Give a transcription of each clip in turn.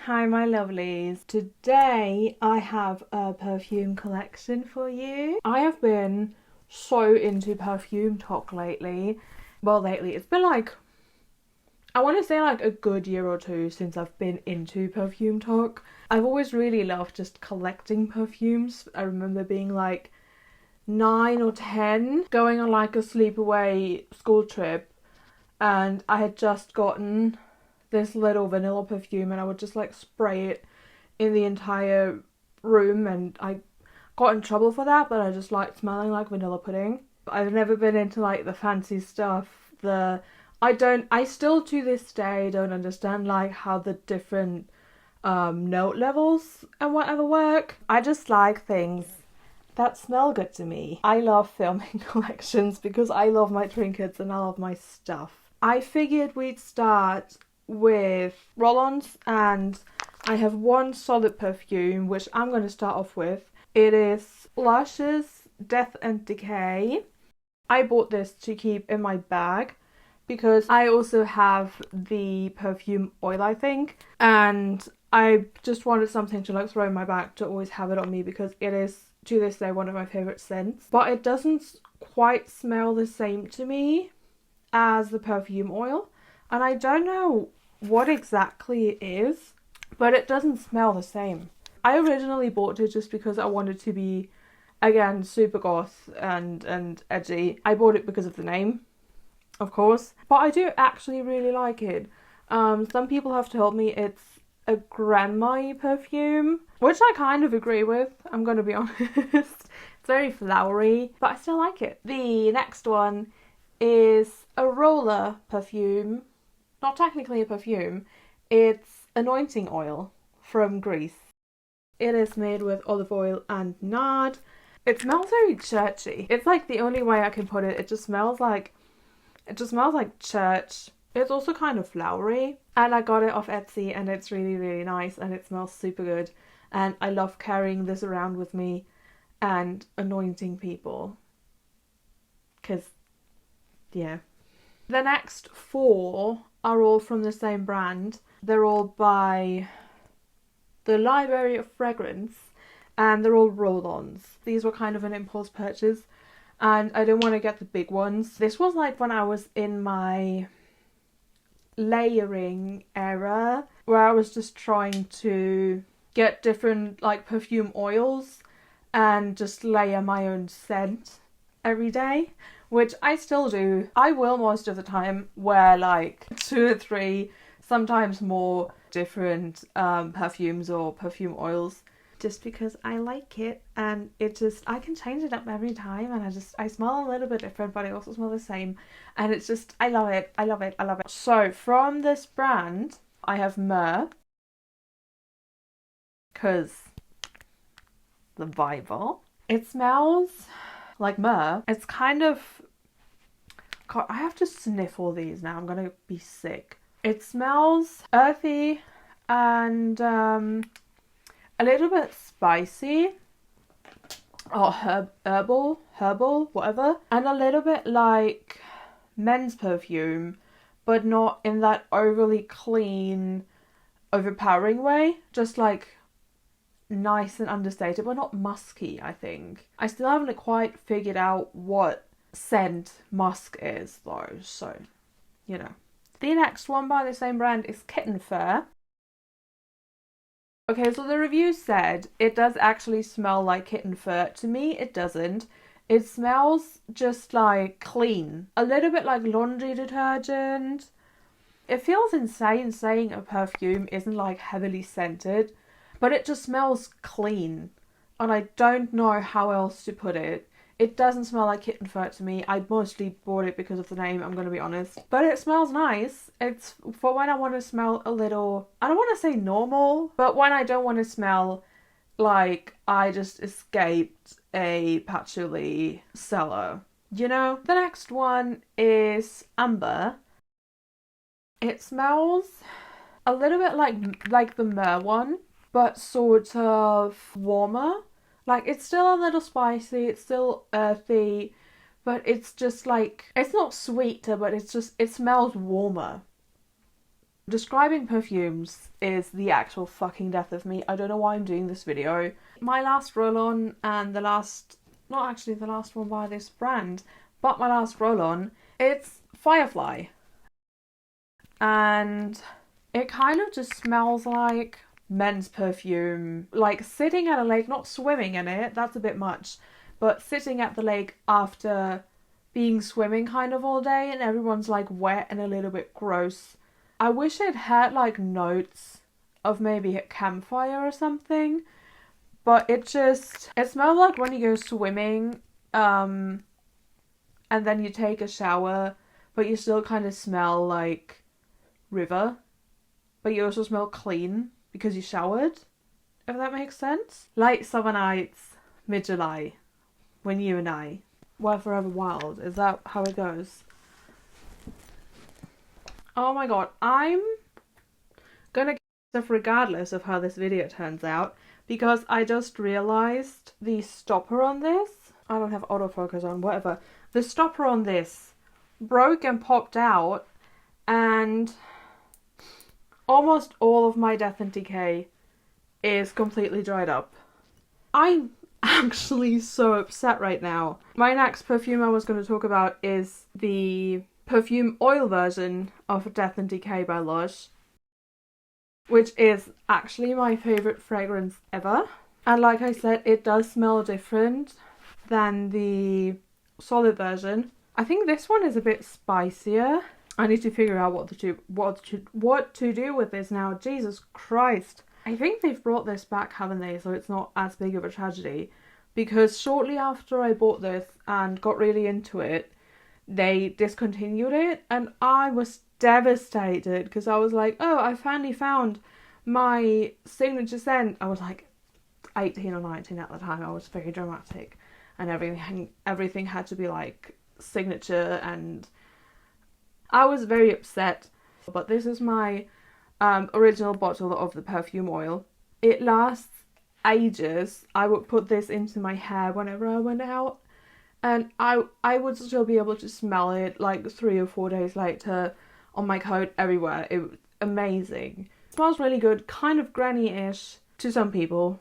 Hi my lovelies. Today I have a perfume collection for you. I have been so into perfume talk lately. Well, lately it's been like, I want to say like a good year or two since I've been into perfume talk. I've always really loved just collecting perfumes. I remember being like 9 or 10, going on like a sleepaway school trip, and I had just gotten this little vanilla perfume and I would just like spray it in the entire room, and I got in trouble for that, but I just liked smelling like vanilla pudding. I've never been into like the fancy stuff. I still to this day don't understand like how the different note levels and whatever work. I just like things that smell good to me. I love filming collections because I love my trinkets and I love my stuff. I figured we'd start with roll-ons, and I have one solid perfume which I'm going to start off with. It is LUSH's Death and Decay. I bought this to keep in my bag because I also have the perfume oil, I think, and I just wanted something to like throw in my bag to always have it on me because it is to this day one of my favourite scents. But it doesn't quite smell the same to me as the perfume oil, and I don't know what exactly it is, but it doesn't smell the same. I originally bought it just because I wanted to be, again, super goth and edgy. I bought it because of the name, of course, but I do actually really like it. Some people have told me it's a grandma-y perfume, which I kind of agree with, I'm gonna be honest. It's very flowery, but I still like it. The next one is a roller perfume. Not technically a perfume, it's anointing oil from Greece. It is made with olive oil and nard. It smells very churchy. It's like the only way I can put it. It just smells like church. It's also kind of flowery, and I got it off Etsy and it's really, really nice and it smells super good, and I love carrying this around with me and anointing people because, yeah. The next 4 are all from the same brand. They're all by the Library of Fragrance, and they're all roll-ons. These were kind of an impulse purchase, and I didn't want to get the big ones. This was like when I was in my layering era, where I was just trying to get different like perfume oils and just layer my own scent every day, which I still do. I will most of the time wear like 2 or 3, sometimes more different perfumes or perfume oils, just because I like it, and I can change it up every time, and I smell a little bit different, but I also smell the same, and it's just, I love it, I love it, I love it. So from this brand, I have Myrrh, because the Bible. It smells like myrrh. It's kind of, God, I have to sniff all these now. I'm gonna be sick. It smells earthy and a little bit spicy, or herbal, whatever, and a little bit like men's perfume, but not in that overly clean, overpowering way. Just like nice and understated, but not musky, I think. I still haven't quite figured out what scent musk is though, so, you know. The next one by the same brand is Kitten Fur. Okay, so the review said it does actually smell like kitten fur. To me, it doesn't. It smells just like clean. A little bit like laundry detergent. It feels insane saying a perfume isn't like heavily scented, but it just smells clean, and I don't know how else to put it. It doesn't smell like kitten fur to me. I mostly bought it because of the name, I'm gonna be honest. But it smells nice. It's for when I want to smell a little, I don't want to say normal, but when I don't want to smell like I just escaped a patchouli cellar. You know? The next one is Amber. It smells a little bit like the Myrrh one, but sort of warmer. Like, it's still a little spicy, it's still earthy, but it's just like, it's not sweeter, but it's just, it smells warmer. Describing perfumes is the actual fucking death of me. I don't know why I'm doing this video. My last roll-on and the last, not actually the last one by this brand, but my last roll-on, it's Firefly. And it kind of just smells like men's perfume. Like sitting at a lake, not swimming in it, that's a bit much, but sitting at the lake after being swimming kind of all day and everyone's like wet and a little bit gross. I wish it had like notes of maybe a campfire or something, but it smells like when you go swimming and then you take a shower, but you still kind of smell like river, but you also smell clean because you showered, if that makes sense. Light summer nights, mid-July, when you and I were forever wild. Is that how it goes? Oh my god, I'm gonna get stuff regardless of how this video turns out, because I just realised the stopper on this, I don't have autofocus on, whatever, the stopper on this broke and popped out, and almost all of my Death and Decay is completely dried up. I'm actually so upset right now. My next perfume I was going to talk about is the perfume oil version of Death and Decay by LUSH, which is actually my favourite fragrance ever. And like I said, it does smell different than the solid version. I think this one is a bit spicier. I need to figure out what to do with this now. Jesus Christ. I think they've brought this back, haven't they? So it's not as big of a tragedy. Because shortly after I bought this and got really into it, they discontinued it. And I was devastated because I was like, oh, I finally found my signature scent. I was like 18 or 19 at the time. I was very dramatic. And everything had to be like signature, and I was very upset. But this is my original bottle of the perfume oil. It lasts ages. I would put this into my hair whenever I went out, and I would still be able to smell it like 3 or 4 days later on my coat, everywhere. It was amazing. It smells really good, kind of granny-ish to some people.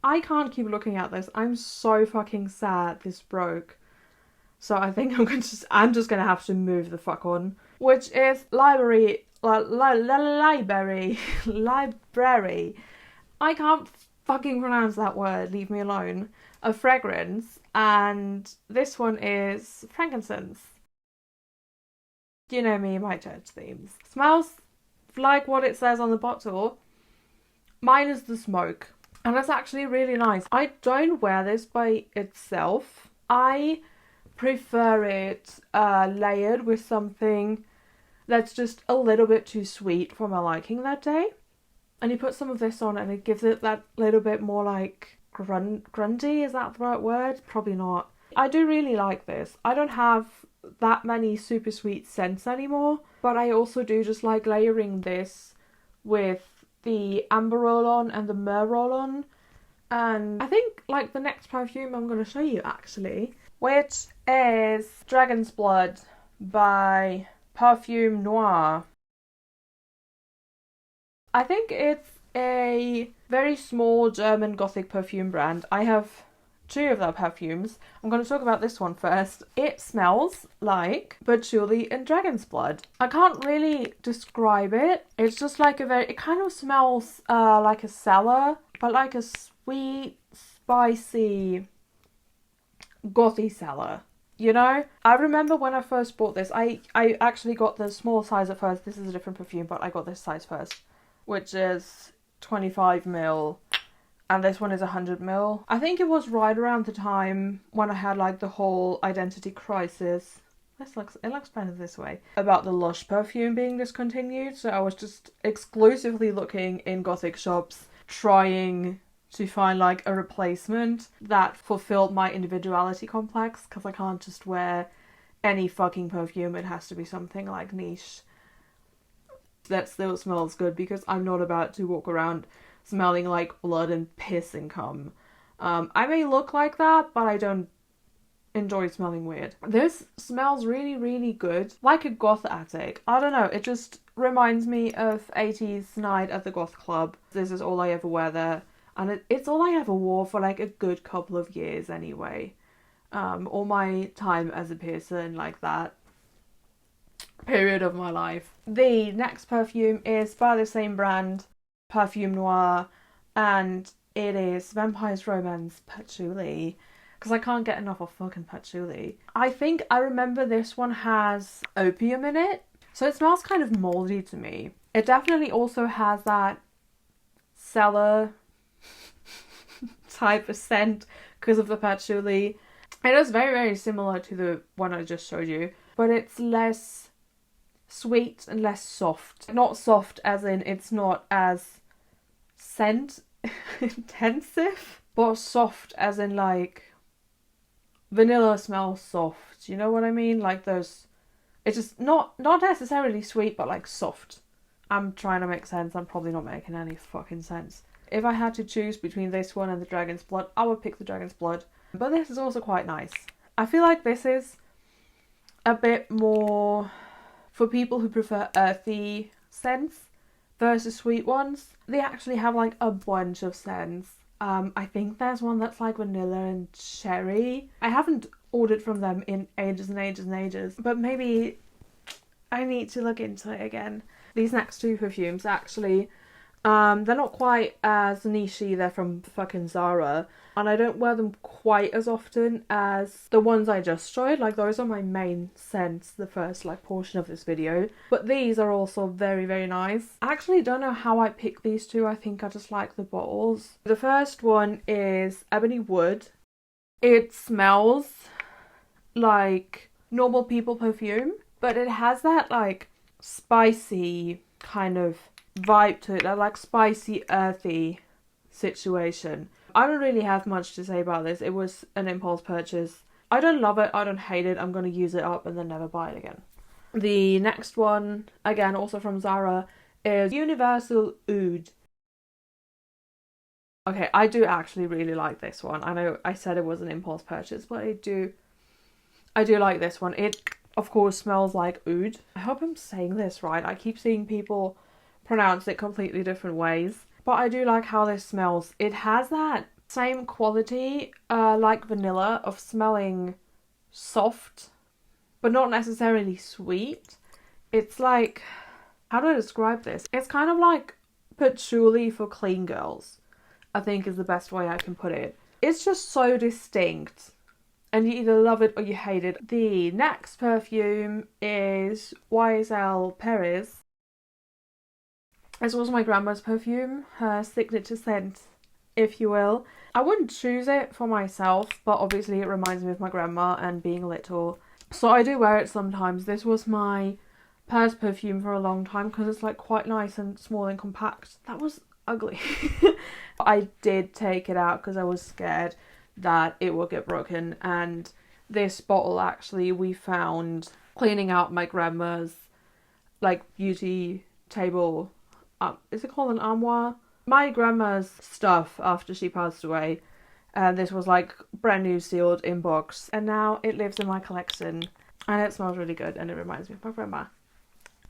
I can't keep looking at this. I'm so fucking sad this broke. So I think I'm just gonna have to move the fuck on. Which is library. I can't fucking pronounce that word. Leave me alone. A fragrance, and this one is frankincense. You know me, my church themes. Smells like what it says on the bottle, minus the smoke. And that's actually really nice. I don't wear this by itself. I prefer it layered with something that's just a little bit too sweet for my liking that day. And you put some of this on and it gives it that little bit more like grungy, is that the right word? Probably not. I do really like this. I don't have that many super sweet scents anymore, but I also do just like layering this with the amber roll-on and the myrrh roll-on. And I think like the next perfume I'm going to show you actually, which is Dragon's Blood by Parfume Noire. I think it's a very small German Gothic perfume brand. I have 2 of their perfumes. I'm going to talk about this one first. It smells like patchouli and dragon's blood. I can't really describe it. It's just like it kind of smells like a cellar, but like a sweet, spicy, gothy cellar. You know? I remember when I first bought this, I actually got the small size at first. This is a different perfume, but I got this size first, which is 25ml. And this one is 100ml. I think it was right around the time when I had like the whole identity crisis. It looks better this way. About the LUSH perfume being discontinued. So I was just exclusively looking in Gothic shops, trying to find like a replacement that fulfilled my individuality complex. Because I can't just wear any fucking perfume. It has to be something like niche that still smells good, because I'm not about to walk around smelling like blood and piss and cum. I may look like that, but I don't enjoy smelling weird. This smells really, really good. Like a goth attic. I don't know, it just reminds me of 80s night at the goth club. This is all I ever wear there. And it's all I ever wore for like a good couple of years anyway. All my time as a person, like that period of my life. The next perfume is by the same brand, Parfume Noire, and it is Vampire's Romance Patchouli. Because I can't get enough of fucking patchouli. I think I remember this one has opium in it. So it smells kind of moldy to me. It definitely also has that cellar type of scent because of the patchouli. It is very, very similar to the one I just showed you. But it's less sweet and less soft. Not soft as in it's not as scent intensive. But soft as in like... vanilla smells soft, you know what I mean? Like those, it's just not necessarily sweet, but like soft. I'm trying to make sense. I'm probably not making any fucking sense. If I had to choose between this one and the Dragon's Blood, I would pick the Dragon's Blood. But this is also quite nice. I feel like this is a bit more for people who prefer earthy scents versus sweet ones. They actually have like a bunch of scents. I think there's one that's like vanilla and cherry. I haven't ordered from them in ages and ages and ages, but maybe I need to look into it again. These next two perfumes actually, they're not quite as nichey. They're from fucking Zara, and I don't wear them quite as often as the ones I just showed. Like those are my main scents, the first like portion of this video. But these are also very, very nice. I actually don't know how I picked these two. I think I just like the bottles. The first one is Ebony Wood. It smells like normal people perfume, but it has that like spicy kind of vibe to it, that like spicy earthy situation. I don't really have much to say about this. It was an impulse purchase. I don't love it, I don't hate it. I'm going to use it up and then never buy it again. The next one, again also from Zara, is Universal Oud. Okay, I do actually really like this one. I know I said it was an impulse purchase, but I do like this one. It of course smells like oud. I hope I'm saying this right. I keep seeing people pronounce it completely different ways. But I do like how this smells. It has that same quality like vanilla of smelling soft, but not necessarily sweet. It's like, how do I describe this? It's kind of like patchouli for clean girls, I think is the best way I can put it. It's just so distinct and you either love it or you hate it. The next perfume is YSL Paris. This was my grandma's perfume, her signature scent, if you will. I wouldn't choose it for myself, but obviously it reminds me of my grandma and being little. So I do wear it sometimes. This was my purse perfume for a long time because it's like quite nice and small and compact. That was ugly. I did take it out because I was scared that it would get broken, and this bottle actually we found cleaning out my grandma's like beauty table. Is it called an armoire? My grandma's stuff after she passed away, and this was like brand new sealed in box, and now it lives in my collection and it smells really good and it reminds me of my grandma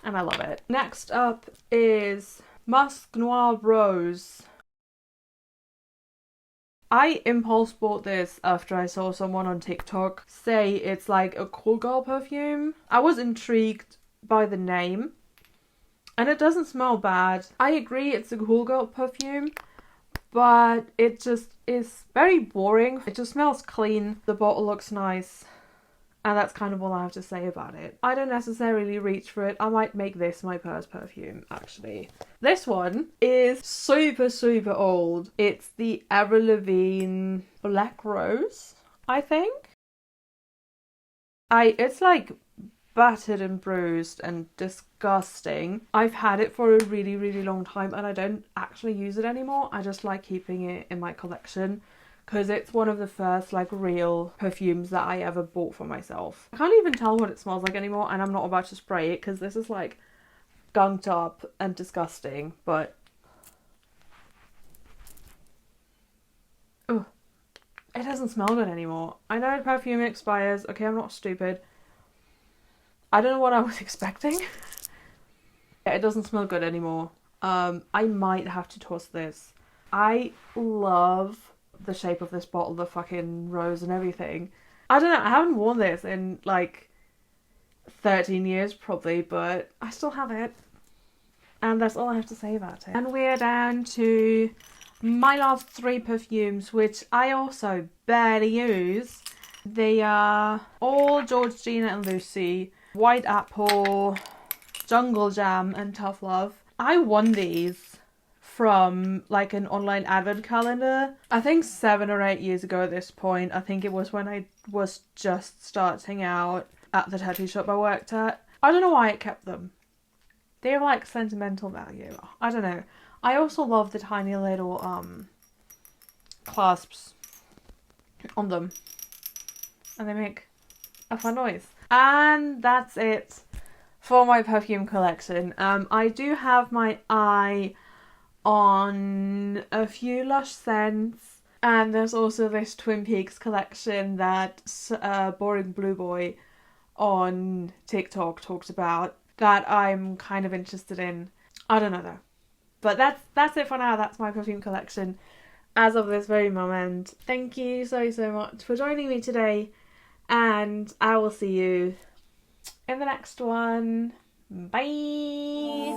and I love it. Next up is Musk Noir Rose. I impulse bought this after I saw someone on TikTok say it's like a cool girl perfume. I was intrigued by the name. And it doesn't smell bad. I agree it's a cool girl perfume, but it just is very boring. It just smells clean. The bottle looks nice. And that's kind of all I have to say about it. I don't necessarily reach for it. I might make this my purse perfume, actually. This one is super, super old. It's the Avril Lavigne Black Rose, I think. It's like battered and bruised and disgusting. I've had it for a really, really long time and I don't actually use it anymore. I just like keeping it in my collection because it's one of the first like real perfumes that I ever bought for myself. I can't even tell what it smells like anymore, and I'm not about to spray it because this is like gunked up and disgusting, but oh, it it doesn't smell good anymore. I know perfume expires. Okay, I'm not stupid. I don't know what I was expecting. It doesn't smell good anymore. I might have to toss this. I love the shape of this bottle, the fucking rose and everything. I don't know, I haven't worn this in like 13 years probably, but I still have it. And that's all I have to say about it. And we're down to my last 3 perfumes, which I also barely use. They are all Georgina and Lucy, White Apple, Jungle Jam and Tough Love. I won these from like an online advent calendar. I think 7 or 8 years ago at this point. I think it was when I was just starting out at the tattoo shop I worked at. I don't know why I kept them. They have like sentimental value. I don't know. I also love the tiny little clasps on them. And they make a fun noise. And that's it for my perfume collection. I do have my eye on a few Lush scents, and there's also this Twin Peaks collection that Boring Blue Boy on TikTok talked about that I'm kind of interested in. I don't know though. But that's it for now. That's my perfume collection as of this very moment. Thank you so much for joining me today, and I will see you in the next one. Bye!